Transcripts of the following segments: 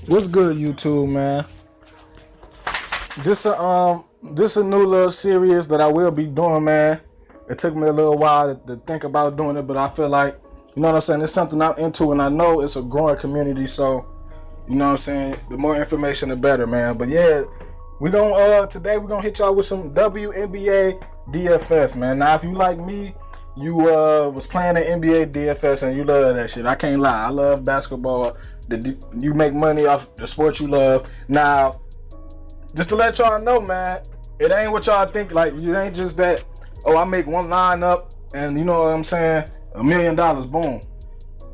What's good, YouTube, man? This a new little series that I will be doing, man. It took me a little while to think about doing it, but I feel like, you know what I'm saying, it's something I'm into, and I know it's a growing community. So, you know what I'm saying, the more information, the better, man. But yeah, today we're gonna hit y'all with some WNBA DFS, man. Now, if you like me, you was playing the NBA DFS and you love that shit. I can't lie. I love basketball. You make money off the sport you love. Now, just to let y'all know, man, it ain't what y'all think. Like, it ain't just that, oh, I make one lineup and you know what I'm saying, $1 million, boom.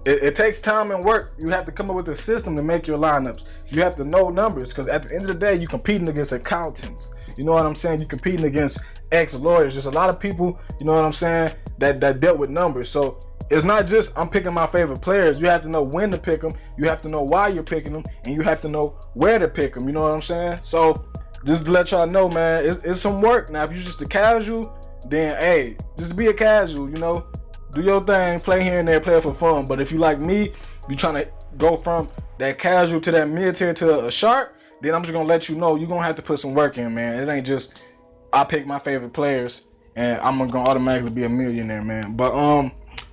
It takes time and work. You have to come up with a system to make your lineups. You have to know numbers, because at the end of the day, you're competing against accountants. You know what I'm saying? You're competing against ex-lawyers. There's a lot of people, you know what I'm saying, that dealt with numbers. So it's not just I'm picking my favorite players. You have to know when to pick them. You have to know why you're picking them, and you have to know where to pick them. You know what I'm saying? So just to let y'all know, man, it's some work. Now, if you're just a casual, then hey, just be a casual. You know, do your thing, play here and there, play it for fun. But if you like me, you trying to go from that casual to that mid-tier to a sharp, then I'm just gonna let you know you're gonna have to put some work in, man. It ain't just I pick my favorite players and I'm gonna automatically be a millionaire, man. But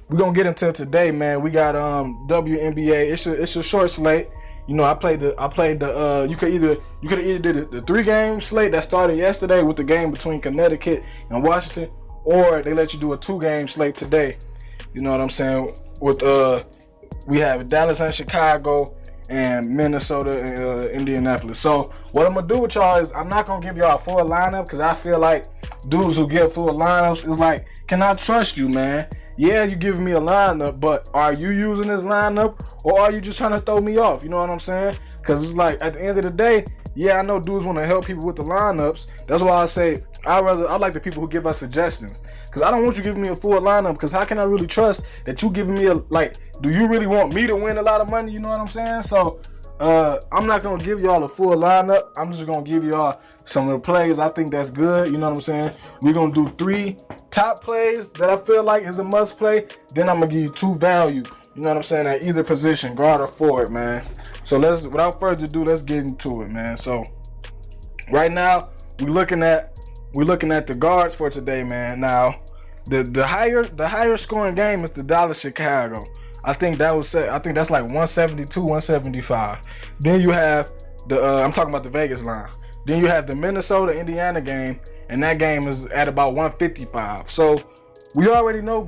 we're gonna get into it today, man. We got WNBA. It's a short slate. You know, I played the you could either did the 3-game slate that started yesterday with the game between Connecticut and Washington, or they let you do a 2-game slate today. You know what I'm saying? With we have Dallas and Chicago and Minnesota and Indianapolis. So what I'm gonna do with y'all is I'm not gonna give y'all a full lineup, because I feel like dudes who get full lineups is like, can I trust you, man? Yeah, you giving me a lineup, but are you using this lineup, or are you just trying to throw me off? You know what I'm saying? Because it's like, at the end of the day, yeah, I know dudes want to help people with the lineups. That's why I say I like the people who give us suggestions, because I don't want you giving me a full lineup, because how can I really trust that you giving me do you really want me to win a lot of money? You know what I'm saying? So I'm not gonna give y'all a full lineup. I'm just gonna give y'all some of the plays I think that's good. You know what I'm saying? We're gonna do 3 top plays that I feel like is a must play. Then I'm gonna give you 2 value. You know what I'm saying? At either position, guard or forward, man. So without further ado, let's get into it, man. So right now we're looking at the guards for today, man. Now the higher scoring game is the Dallas Chicago. I think that's like 172, 175. Then you have I'm talking about the Vegas line. Then you have the Minnesota Indiana game, and that game is at about 155. So we already know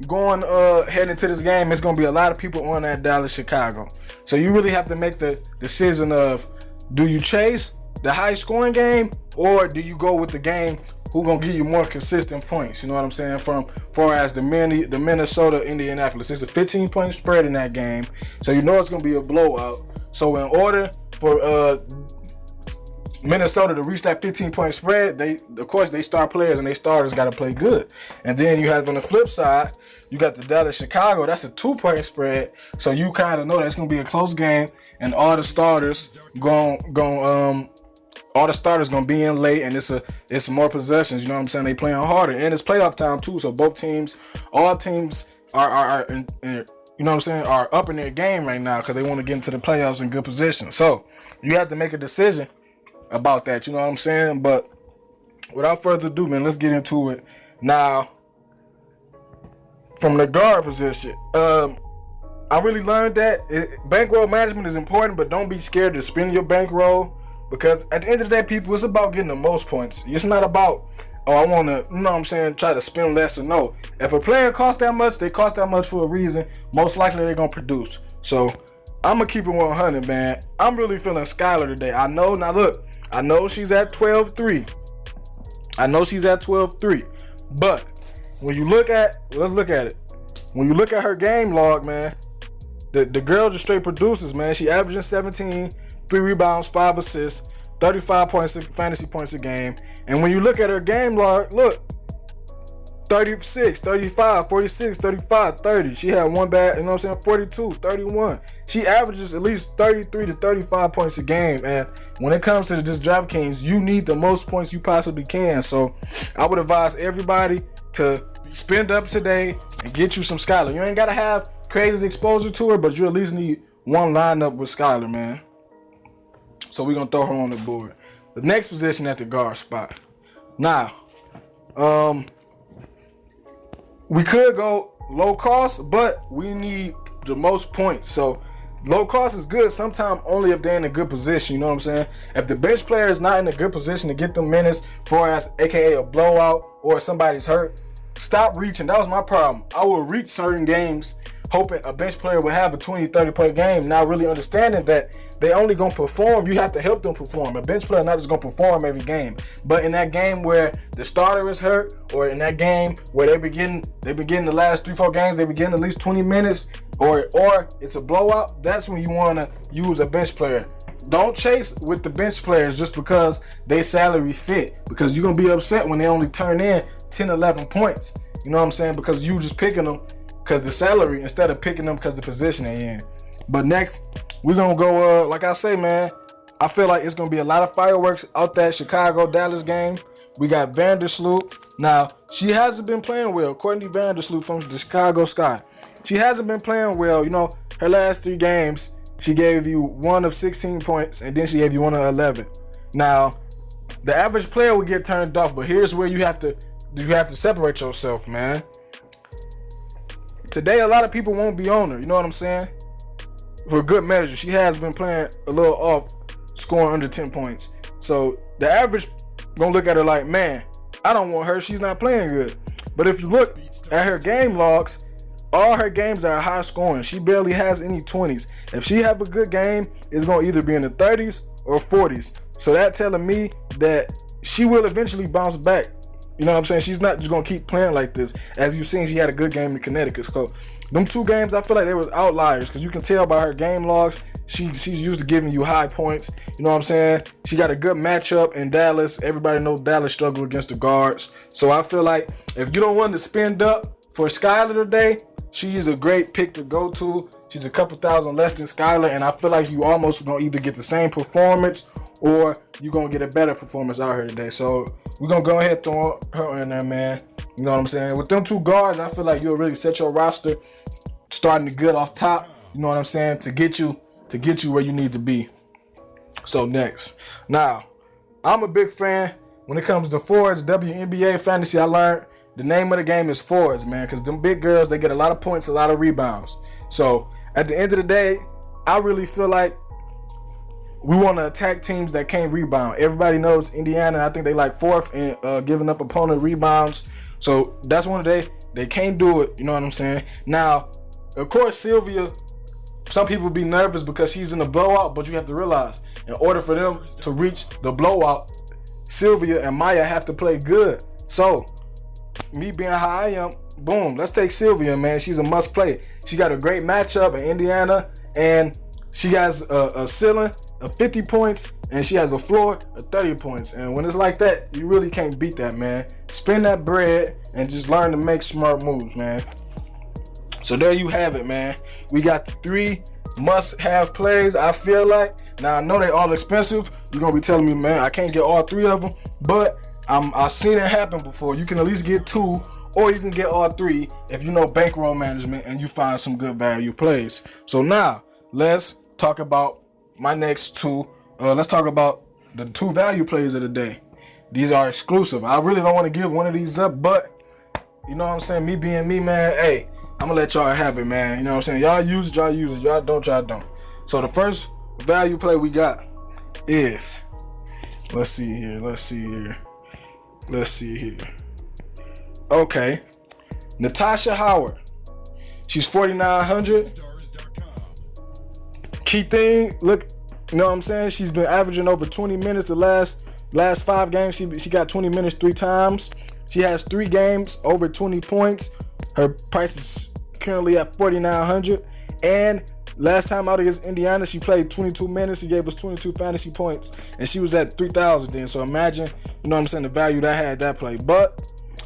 going heading into this game, it's gonna be a lot of people on that Dallas Chicago. So you really have to make the decision of, do you chase the high scoring game, or do you go with the game who gonna give you more consistent points? You know what I'm saying? From far as the Minnesota Indianapolis, it's a 15-point spread in that game, so you know it's gonna be a blowout. So in order for Minnesota to reach that 15-point spread, they star players and they starters got to play good. And then you have on the flip side, you got the Dallas Chicago. That's a 2-point spread, so you kind of know that's gonna be a close game, and all the starters gonna be in late, and it's more possessions. You know what I'm saying? They playing harder, and it's playoff time too. So all teams are in, you know what I'm saying, are up in their game right now, because they want to get into the playoffs in good position. So you have to make a decision about that. You know what I'm saying? But without further ado, man, let's get into it now. From the guard position, I really learned that bankroll management is important, but don't be scared to spend your bankroll, because at the end of the day, people, it's about getting the most points. It's not about, oh, I want to, you know what I'm saying, try to spend less or no. If a player costs that much, they cost that much for a reason. Most likely they're going to produce. So I'm going to keep it 100, man. I'm really feeling Skylar today. I know she's at 12-3. But let's look at it. When you look at her game log, man, the girl just straight produces, man. She averaging 17, 3 rebounds, 5 assists, 35 fantasy points a game. And when you look at her game log, look, 36, 35, 46, 35, 30. She had one bad, you know what I'm saying, 42, 31. She averages at least 33 to 35 points a game. And when it comes to this Draftkings, you need the most points you possibly can. So I would advise everybody to spend up today and get you some Skylar. You ain't got to have crazy exposure to her, but you at least need one lineup with Skylar, man. So we're going to throw her on the board. The next position at the guard spot. Now, we could go low cost, but we need the most points. So low cost is good sometimes only if they're in a good position. You know what I'm saying? If the bench player is not in a good position to get them minutes for us, aka a blowout, or somebody's hurt, stop reaching. That was my problem. I would reach certain games hoping a bench player would have a 20-30 point game, not really understanding that they only gonna perform. You have to help them perform. A bench player not just gonna perform every game, but in that game where the starter is hurt, or in that game where they've been getting the last 3-4 games, they've been getting at least 20 minutes, or it's a blowout. That's when you wanna use a bench player. Don't chase with the bench players just because they salary fit, because you're gonna be upset when they only turn in 10-11 points. You know what I'm saying? Because you just picking them because the salary instead of picking them because the position they in. But next, we're gonna go, like I say, man, I feel like it's gonna be a lot of fireworks out that Chicago-Dallas game. We got Vandersloot. Now, she hasn't been playing well. Courtney Vandersloot from the Chicago Sky. She hasn't been playing well. You know, her last 3 games, she gave you 1 of 16 points, and then she gave you 1 of 11. Now, the average player will get turned off, but here's where you have to separate yourself, man. Today, a lot of people won't be on her. You know what I'm saying? For good measure, she has been playing a little off, scoring under 10 points. So the average gonna look at her like, man, I don't want her. She's not playing good. But if you look at her game logs, all her games are high scoring. She barely has any 20s. If she have a good game, it's gonna either be in the 30s or 40s. So that telling me that she will eventually bounce back. You know what I'm saying? She's not just gonna keep playing like this. As you've seen, she had a good game in Connecticut. So them 2 games, I feel like they were outliers because you can tell by her game logs, she's used to giving you high points. You know what I'm saying? She got a good matchup in Dallas. Everybody knows Dallas struggle against the guards. So I feel like if you don't want to spend up for Skylar today, she's a great pick to go to. She's a couple thousand less than Skylar, and I feel like you almost gonna either get the same performance or you're gonna get a better performance out here today. So we're gonna go ahead and throw her in there, man. You know what I'm saying? With them 2 guards, I feel like you'll really set your roster starting to good off top. You know what I'm saying? To get you where you need to be. So next. Now, I'm a big fan when it comes to forwards, WNBA fantasy. I learned the name of the game is forwards, man, because them big girls, they get a lot of points, a lot of rebounds. So at the end of the day, I really feel like we want to attack teams that can't rebound. Everybody knows Indiana, I think they like 4th in giving up opponent rebounds. So that's one of they can't do it. You know what I'm saying? Now, of course, Sylvia, some people be nervous because she's in a blowout, but you have to realize, in order for them to reach the blowout, Sylvia and Maya have to play good. So, me being how I am, boom, let's take Sylvia, man. She's a must play. She got a great matchup in Indiana, and she has a ceiling of 50 points, and she has a floor of 30 points. And when it's like that, you really can't beat that, man. Spend that bread and just learn to make smart moves, man. So there you have it, man. We got 3 must-have plays, I feel like. Now, I know they all expensive. You're going to be telling me, man, I can't get all 3 of them. But I've seen it happen before. You can at least get 2, or you can get all 3 if you know bankroll management and you find some good value plays. So now, let's talk about my next 2. Let's talk about the 2 value plays of the day. These are exclusive. I really don't want to give one of these up, but you know what I'm saying? Me being me, man, hey, I'm going to let y'all have it, man. You know what I'm saying? Y'all use it, y'all use it. Y'all don't, y'all don't. So the first value play we got is, let's see here. Okay. Natasha Howard. She's 4,900. Key thing, look, you know what I'm saying? She's been averaging over 20 minutes the last 5 games. She got 20 minutes 3 times. She has 3 games over 20 points. Her price is currently at 4,900. And last time out against Indiana, she played 22 minutes. She gave us 22 fantasy points, and she was at 3,000 then. So imagine, you know what I'm saying, the value that had that play. But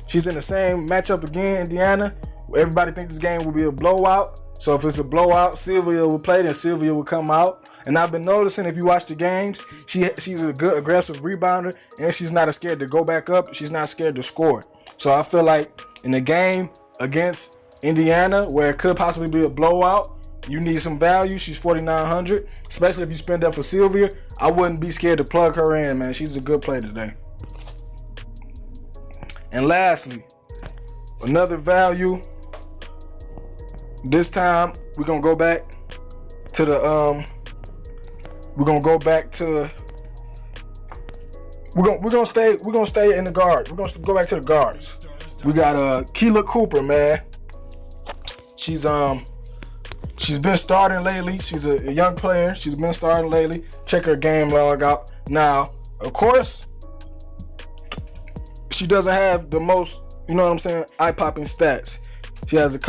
she's in the same matchup again, Indiana. Everybody thinks this game will be a blowout. So if it's a blowout, Sylvia will play, then Sylvia will come out. And I've been noticing, if you watch the games, she's a good aggressive rebounder, and she's not scared to go back up. She's not scared to score. So I feel like in the game against Indiana, where it could possibly be a blowout, you need some value. She's 4,900, especially if you spend up for Sylvia. I wouldn't be scared to plug her in, man. She's a good play today. And lastly, another value. This time we're gonna go back to the we're gonna stay in the guard. We're gonna go back to the guards. We got Keela Cooper, man. She's been starting lately. She's a young player. She's been starting lately. Check her game log out. Now, of course, she doesn't have the most, you know what I'm saying, eye-popping stats. She has a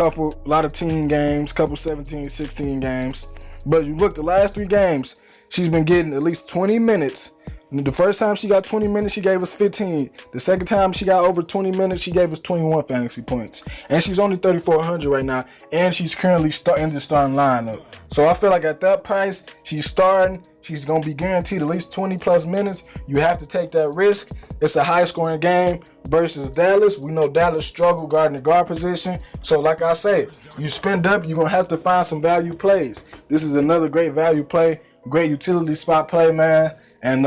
lot of team games, couple 17, 16 games. But you look, the last 3 games, she's been getting at least 20 minutes. The first time she got 20 minutes, she gave us 15. The second time she got over 20 minutes, she gave us 21 fantasy points. And she's only 3,400 right now. And she's currently in the starting lineup. So I feel like at that price, she's starting. She's going to be guaranteed at least 20 plus minutes. You have to take that risk. It's a high scoring game versus Dallas. We know Dallas struggle guarding the guard position. So like I say, you spend up, you're going to have to find some value plays. This is another great value play. Great utility spot play, man. And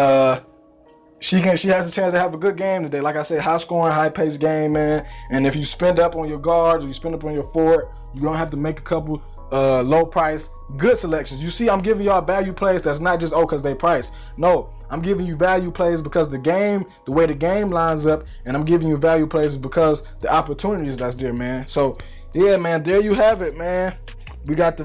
she has a chance to have a good game today. Like I said, high scoring, high paced game, man. And if you spend up on your guards or you spend up on your forward, you're going to have to make a couple low price, good selections. You see, I'm giving y'all value plays that's not just, because they price. No, I'm giving you value plays because the way the game lines up, and I'm giving you value plays because the opportunities that's there, man. So, yeah, man, there you have it, man. We got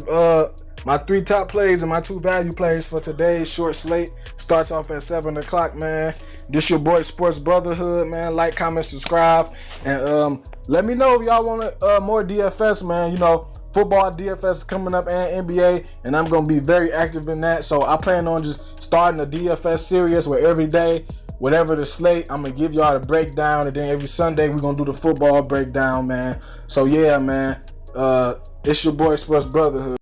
my 3 top plays and my 2 value plays for today's short slate. Starts off at 7 o'clock, man. This your boy Sports Brotherhood, man. Like, comment, subscribe. And let me know if y'all want more DFS, man. You know, football DFS is coming up and NBA. And I'm going to be very active in that. So I plan on just starting a DFS series where every day, whatever the slate, I'm going to give y'all the breakdown. And then every Sunday, we're going to do the football breakdown, man. So, yeah, man. It's your boy Sports Brotherhood.